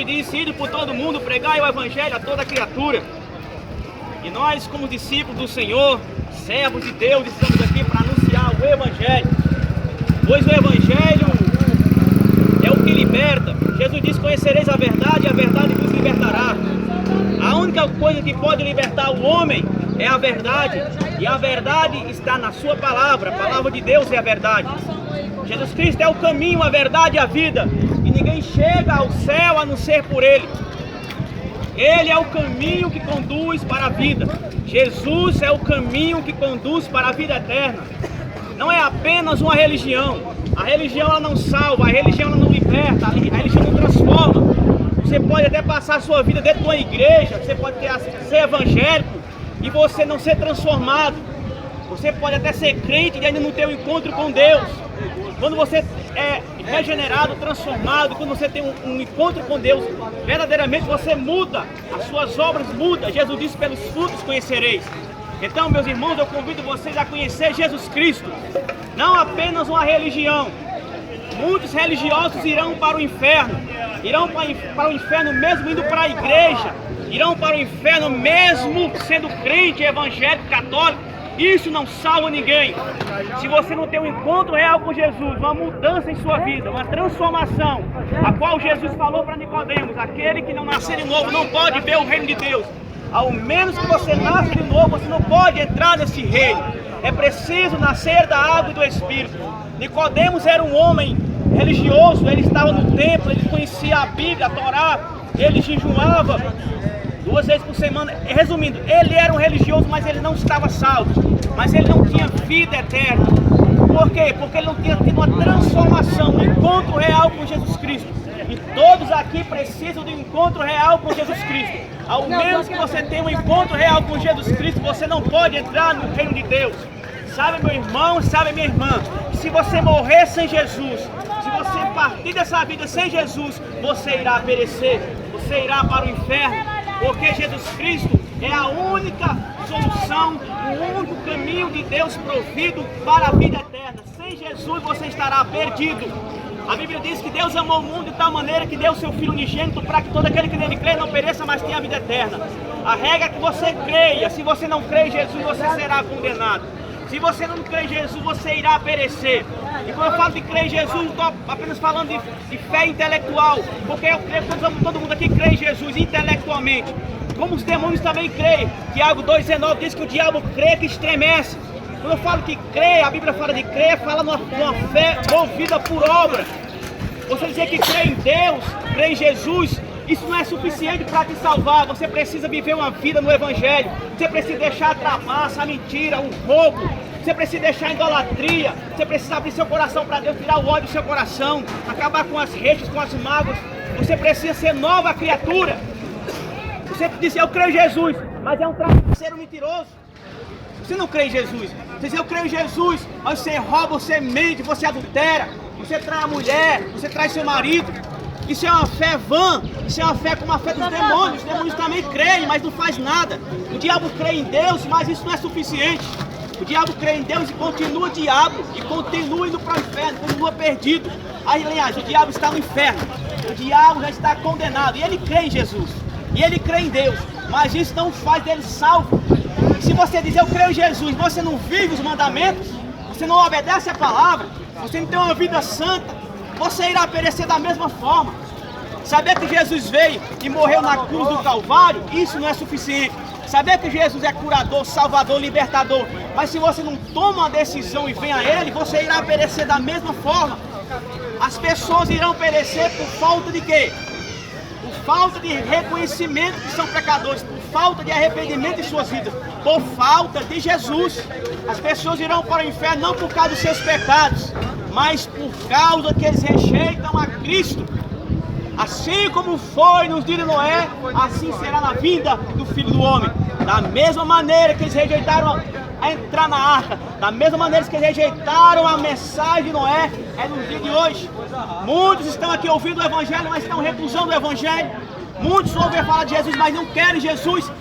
Jesus disse: ide por todo mundo, pregai o evangelho a toda criatura. E nós, como discípulos do Senhor, servos de Deus, estamos aqui para anunciar o evangelho. Pois o evangelho é o que liberta. Jesus disse: conhecereis a verdade e a verdade vos libertará. A única coisa que pode libertar o homem é a verdade. E a verdade está na sua palavra. A palavra de Deus é a verdade. Jesus Cristo é o caminho, a verdade e a vida. E ninguém chega ao céu a não ser por Ele. Ele é o caminho que conduz para a vida. Jesus é o caminho que conduz para a vida eterna. Não é apenas uma religião. A religião ela não salva, a religião ela não liberta, a religião não transforma. Você pode até passar a sua vida dentro de uma igreja, você pode ser evangélico e você não ser transformado. Você pode até ser crente e ainda não ter um encontro com Deus. Quando você é regenerado, transformado, quando você tem um encontro com Deus, verdadeiramente você muda, as suas obras mudam. Jesus disse: pelos frutos conhecereis. Então, meus irmãos, eu convido vocês a conhecer Jesus Cristo, não apenas uma religião. Muitos religiosos irão para o inferno, irão para o inferno mesmo indo para a igreja, irão para o inferno mesmo sendo crente, evangélico, católico. Isso não salva ninguém. Se você não tem um encontro real com Jesus, uma mudança em sua vida, uma transformação, a qual Jesus falou para Nicodemos: aquele que não nascer de novo não pode ver o reino de Deus. Ao menos que você nasça de novo, você não pode entrar nesse reino. É preciso nascer da água e do Espírito. Nicodemos era um homem religioso, ele estava no templo, ele conhecia a Bíblia, a Torá, ele jejuava 2 vezes por semana. Resumindo, ele era um religioso, mas ele não estava salvo. Mas ele não tinha vida eterna. Por quê? Porque ele não tinha tido uma transformação, um encontro real com Jesus Cristo. E todos aqui precisam de um encontro real com Jesus Cristo. Ao menos que você tenha um encontro real com Jesus Cristo, você não pode entrar no reino de Deus. Sabe, meu irmão, sabe, minha irmã, se você morrer sem Jesus, se você partir dessa vida sem Jesus, você irá perecer, você irá para o inferno, porque Jesus Cristo é a única solução, o único caminho de Deus provido para a vida eterna. Sem Jesus você estará perdido. A Bíblia diz que Deus amou o mundo de tal maneira que deu o seu Filho unigênito para que todo aquele que nele crê não pereça, mas tenha a vida eterna. A regra é que você creia. Se você não crê em Jesus, você será condenado. Se você não crê em Jesus, você irá perecer. E quando eu falo de crer em Jesus, não estou apenas falando de fé intelectual, porque eu creio que todo mundo aqui crê em Jesus intelectualmente. Como os demônios também creem. Tiago 2,19 diz que o diabo crê que estremece. Quando eu falo que crê, a Bíblia fala de crer, fala numa fé movida por obra. Você dizer que crê em Deus, crê em Jesus, isso não é suficiente para te salvar. Você precisa viver uma vida no Evangelho. Você precisa deixar a trapaça, a mentira, o roubo. Você precisa deixar a idolatria. Você precisa abrir seu coração para Deus, tirar o ódio do seu coração, acabar com as rixas, com as mágoas. Você precisa ser nova criatura. Você diz: eu creio em Jesus, mas é um trapaceiro mentiroso. Você não crê em Jesus. Você diz: eu creio em Jesus, mas você rouba, você mente, você adultera, você trai a mulher, você trai seu marido. Isso é uma fé vã, isso é uma fé como a fé dos demônios. Os demônios também creem, mas não faz nada. O diabo crê em Deus, mas isso não é suficiente. O diabo crê em Deus e continua diabo, e continua indo para o inferno, continua perdido. Aí, aliás, o diabo está no inferno, o diabo já está condenado, e ele crê em Jesus, e ele crê em Deus, mas isso não faz dele salvo. Se você diz: eu creio em Jesus, você não vive os mandamentos, você não obedece a palavra, você não tem uma vida santa, você irá perecer da mesma forma. Saber que Jesus veio e morreu na cruz do Calvário, isso não é suficiente. Saber que Jesus é curador, salvador, libertador, mas se você não toma uma decisão e vem a Ele, você irá perecer da mesma forma. As pessoas irão perecer por falta de quê? Por falta de reconhecimento que são pecadores, por falta de arrependimento em suas vidas, por falta de Jesus. As pessoas irão para o inferno não por causa dos seus pecados, mas por causa que eles rejeitam a Cristo. Assim como foi nos dias de Noé, assim será na vinda do Filho do Homem. Da mesma maneira que eles rejeitaram a entrar na arca, da mesma maneira que eles rejeitaram a mensagem de Noé, é no dia de hoje. Muitos estão aqui ouvindo o Evangelho, mas estão recusando o Evangelho. Muitos ouvem falar de Jesus, mas não querem Jesus.